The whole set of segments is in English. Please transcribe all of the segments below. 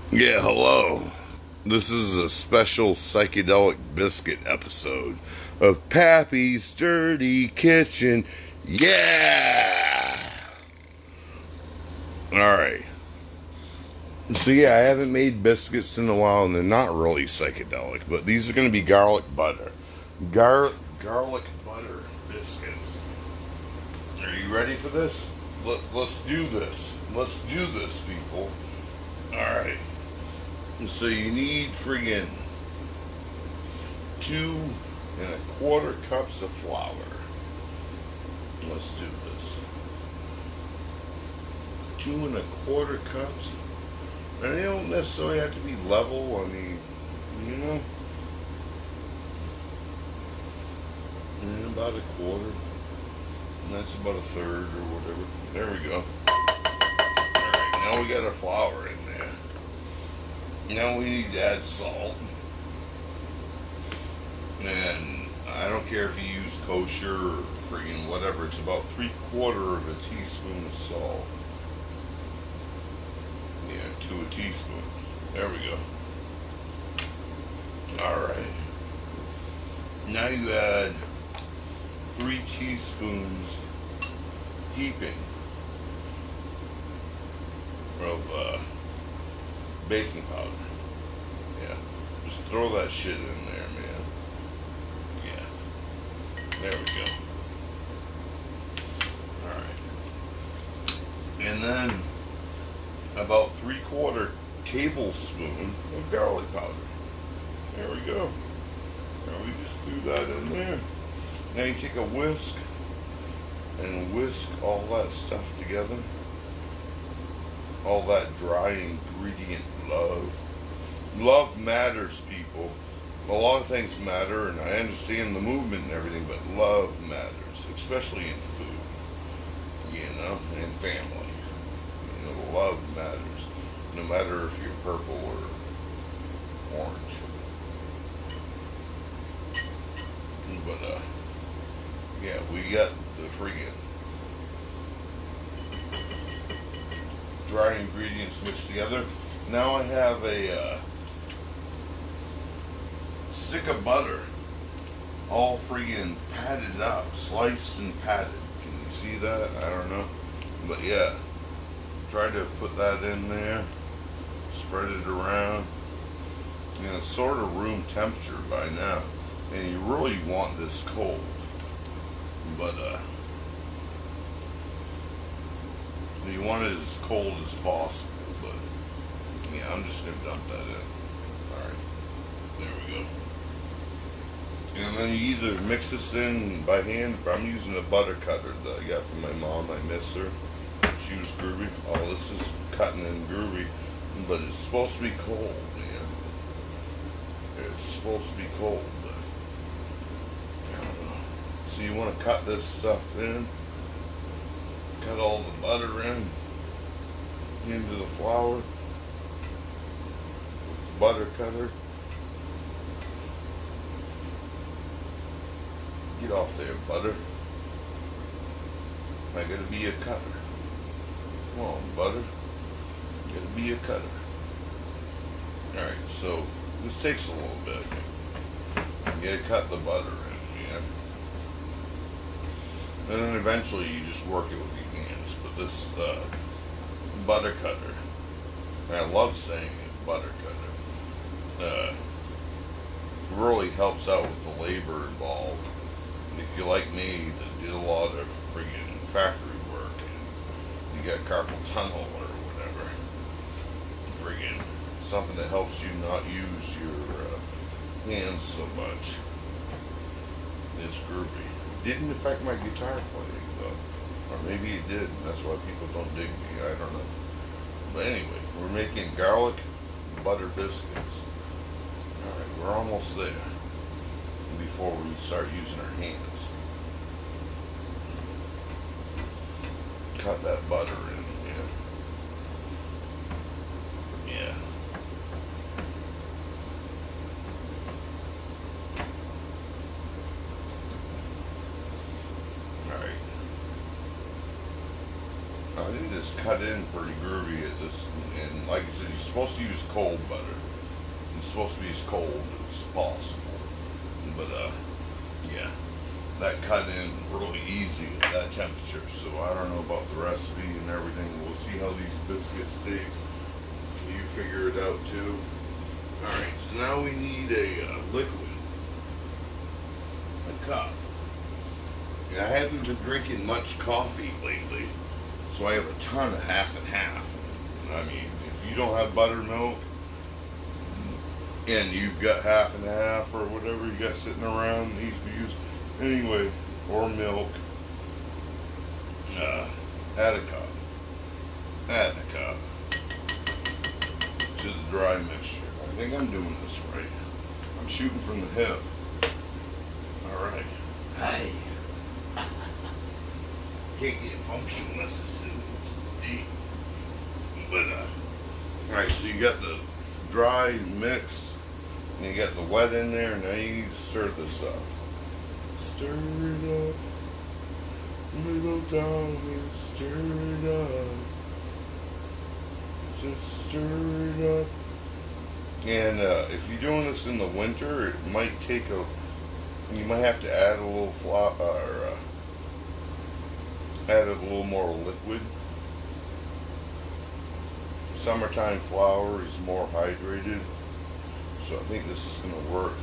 Yeah, hello. This is a special psychedelic biscuit episode of Pappy's Dirty Kitchen. Yeah! Alright. So, yeah, I haven't made biscuits in a while, and they're not really psychedelic, but these are going to be garlic butter. Garlic butter biscuits. Are you ready for this? Let's do this. Let's do this, people. Alright. So you need friggin' 2 1/4 cups of flour. Let's do this. 2 1/4 cups. And they don't necessarily have to be level. I mean, you know, and about a quarter. And that's about a third or whatever. There we go. Alright, now we got our flour in there. Now we need to add salt. And I don't care if you use kosher or friggin' whatever, it's about 3/4 of a teaspoon of salt. Yeah, to a teaspoon. There we go. Alright. Now you add 3 teaspoons heaping of baking powder. Yeah. Just throw that shit in there, man. Yeah. There we go. Alright. And then about 3/4 tablespoon of garlic powder. There we go. Now we just do that in there. Now you take a whisk and whisk all that stuff together. All that dry ingredient love. Love matters, people. A lot of things matter, and I understand the movement and everything, but love matters, especially in food, you know, and family. You know, love matters, no matter if you're purple or orange. But, yeah, we got the friggin' dry ingredients mixed together. Now I have a stick of butter, all friggin' patted up, sliced and patted. Can you see that? I don't know. But yeah, try to put that in there, spread it around. And it's sort of room temperature by now. And you really want this cold. But you want it as cold as possible. But yeah, I'm just gonna dump that in. Alright. There we go. And then you either mix this in by hand, but I'm using a butter cutter that I got from my mom. I miss her. She was groovy. Oh, this is cutting and groovy. But it's supposed to be cold, man. It's supposed to be cold. So you want to cut this stuff in, cut all the butter into the flour with the butter cutter. Get off there, butter. I gotta be a cutter. Come on, butter. Gotta be a cutter. Alright, so this takes a little bit. You gotta cut the butter in, yeah. And then eventually you just work it with your hands. But this butter cutter, and I love saying it, butter cutter, really helps out with the labor involved. And if you're like me that did a lot of friggin' factory work, and you got carpal tunnel or whatever, friggin' something that helps you not use your hands so much, it's groovy. Didn't affect my guitar playing though, or maybe it did. That's why people don't dig me. I don't know. But anyway, we're making garlic butter biscuits. All right, we're almost there. Before we start using our hands, cut that butter in. Yeah. I think this cut in pretty groovy at this. And like I said, you're supposed to use cold butter. It's supposed to be as cold as possible. But yeah, that cut in really easy at that temperature. So I don't know about the recipe and everything. We'll see how these biscuits taste. You figure it out too. Alright, so now we need a liquid. A cup. And I haven't been drinking much coffee lately, so I have a ton of half and half. I mean, if you don't have buttermilk, and you've got half and half or whatever you got sitting around, needs to be used anyway, or milk, add a cup. Add a cup to the dry mixture. I think I'm doing this right. I'm shooting from the hip. Alright. Hey. Can't get funky unless it's deep. But, alright, so you got the dry mix, and you got the wet in there, and now you need to stir this up. Stir it up. Little darling, stir it up. Just stir it up. And if you're doing this in the winter, it might take you might have to add a little flour, or add a little more liquid. Summertime flour is more hydrated, so I think this is going to work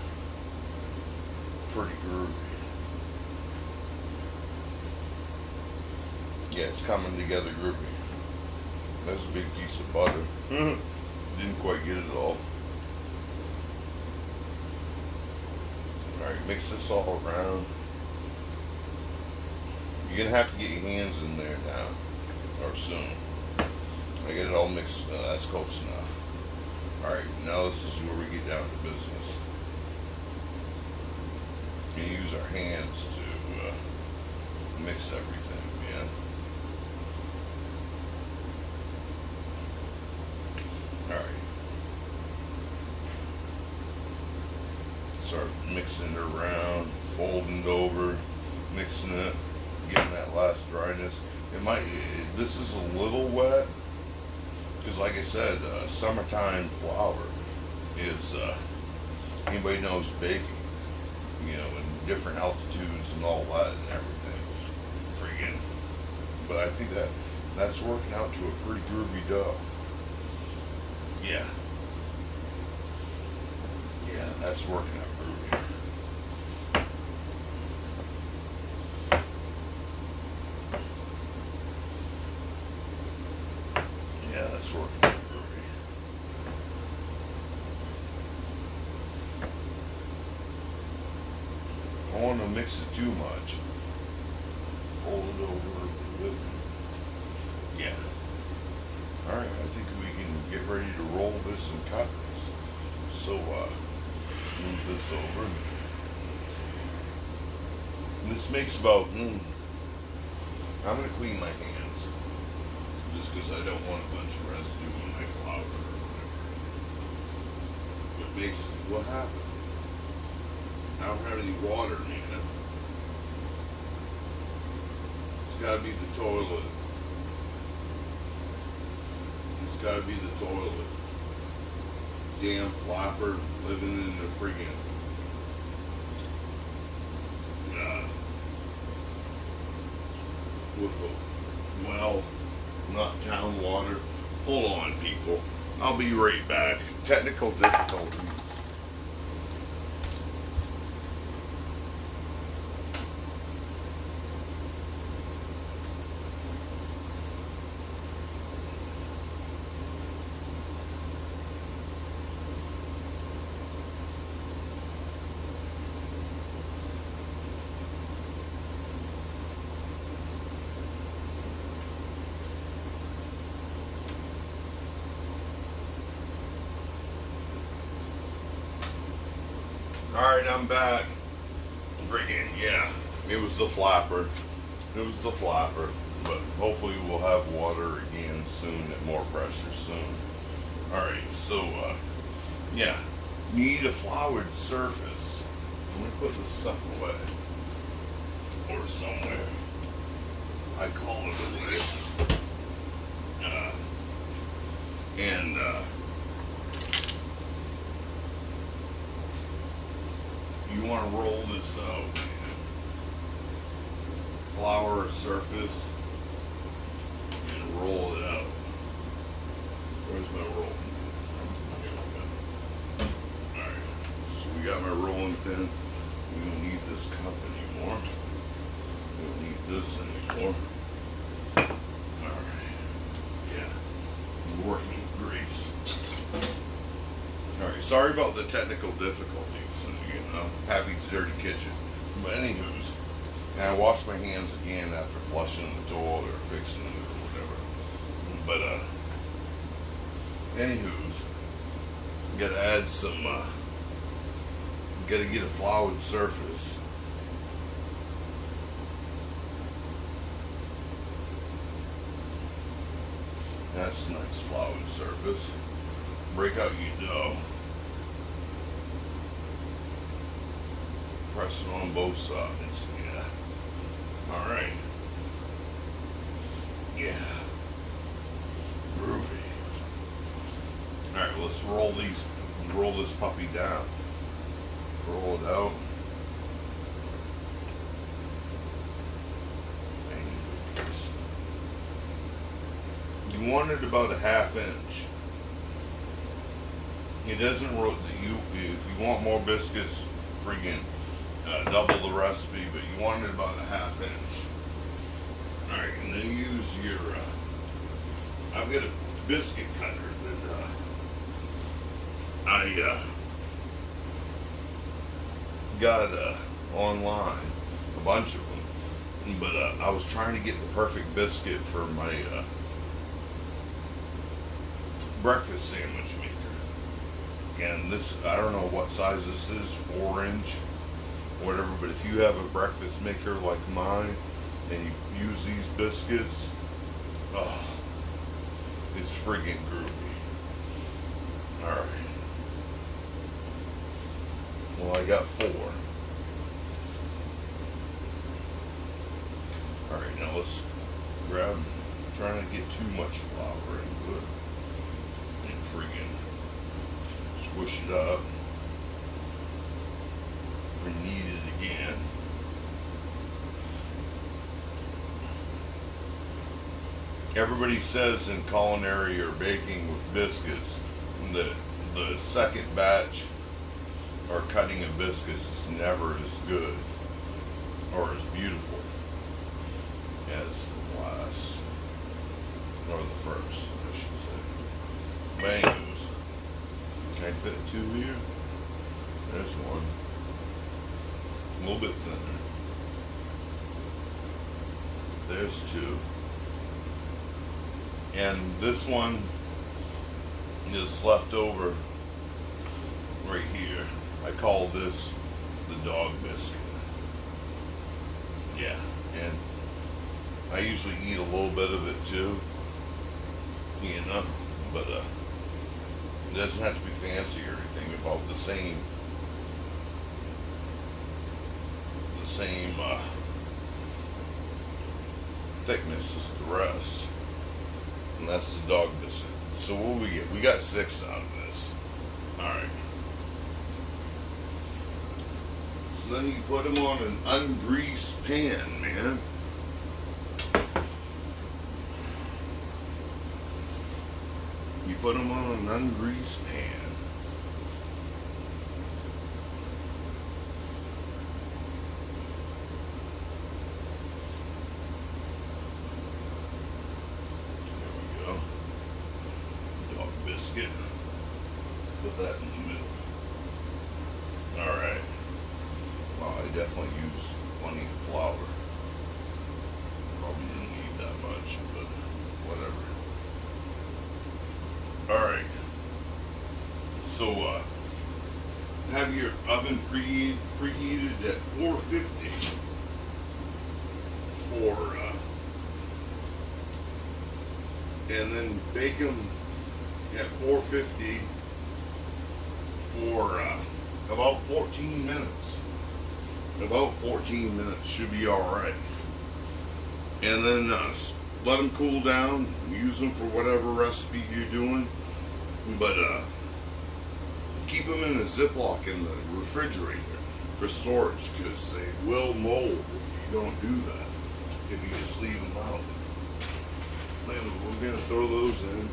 pretty groovy. Yeah, it's coming together groovy. That's a big piece of butter. Didn't quite get it all. Alright, mix this all around. You're going to have to get your hands in there now, or soon. I get it all mixed. That's close enough. Alright, now this is where we get down to business. We use our hands to mix everything, yeah. Alright. Start mixing it around, folding it over, mixing it, getting that last dryness. This is a little wet, because like I said, summertime flour is, anybody knows baking, you know, in different altitudes and all that and everything. Freaking. But I think that's working out to a pretty groovy dough. Yeah. Yeah, that's working out groovy. Yeah, that's working out groovy. I don't want to mix it too much. Fold it over a little bit. Yeah. Alright, I think we can get ready to roll this and cut this. So, move this over. And this makes about, I'm going to clean my hands. Just because I don't want a bunch of residue on my flour or whatever. What happened? I don't have any water, Nina. It's got to be the toilet. It's got to be the toilet. Damn flapper living in the friggin' with a well, not town water. Hold on, people. I'll be right back. Technical difficulties. Alright, I'm back. Freaking, yeah. It was the flapper. It was the flapper. But hopefully we'll have water again soon at more pressure soon. Alright, so, yeah. Need a floured surface. Let me put this stuff away. Or somewhere. I call it away. And you want to roll this out. Flour a surface and roll it out. Where's my roll? Alright, so we got my rolling pin. We don't need this cup anymore. We don't need this anymore. Alright, yeah, working with grease. Alright, sorry about the technical difficulties, you know, Pappy's dirty kitchen. But anywho's, and I wash my hands again after flushing the toilet or fixing it or whatever. But anywho's, gotta add some, gotta get a floured surface. That's a nice floured surface. Break out your dough. Press it on both sides. Yeah. Alright. Yeah. Groovy. Alright, let's roll this puppy down. Roll it out. You want it about a 1/2 inch. It doesn't roll. If you want more biscuits, freaking double the recipe, but you want it about a 1/2 inch. All right, and then use your. I've got a biscuit cutter that I got online, a bunch of them, but I was trying to get the perfect biscuit for my breakfast sandwich maker. And this, I don't know what size this is, 4-inch, whatever, but if you have a breakfast maker like mine and you use these biscuits, oh, it's friggin' groovy. Alright. Well, I got 4. Alright, now let's grab, trying to get too much flour into it. And friggin' squish it up. Knead it again. Everybody says in culinary or baking with biscuits that the second batch or cutting of biscuits is never as good or as beautiful as the last or the first, I should say. Bangs. Can I fit 2 here? There's one. A little bit thinner. There's 2. And this one is left over right here. I call this the dog biscuit. Yeah, and I usually eat a little bit of it too, you know, but it doesn't have to be fancy or anything. About the same thickness as the rest, and that's the dog biscuit. So what we get? We got 6 out of this. All right. So then you put them on an ungreased pan, man. You put them on an ungreased pan. Biscuit. Put that in the middle. Alright. Well, I definitely use plenty of flour. Probably didn't need that much, but whatever. Alright. So, have your oven preheated at 450 for, and then bake them at 450 for about 14 minutes. About 14 minutes should be alright. And then let them cool down. Use them for whatever recipe you're doing. But keep them in a Ziploc in the refrigerator for storage, because they will mold if you don't do that. If you just leave them out. Then we're gonna throw those in.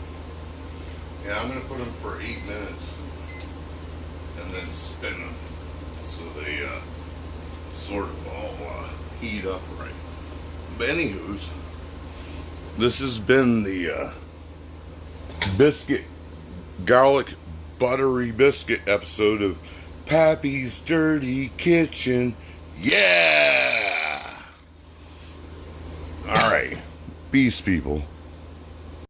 Yeah, I'm gonna put them for 8 minutes and then spin them so they sort of all heat up right. But anywho's, this has been the biscuit, garlic, buttery biscuit episode of Pappy's Dirty Kitchen. Yeah! Alright, peace, people.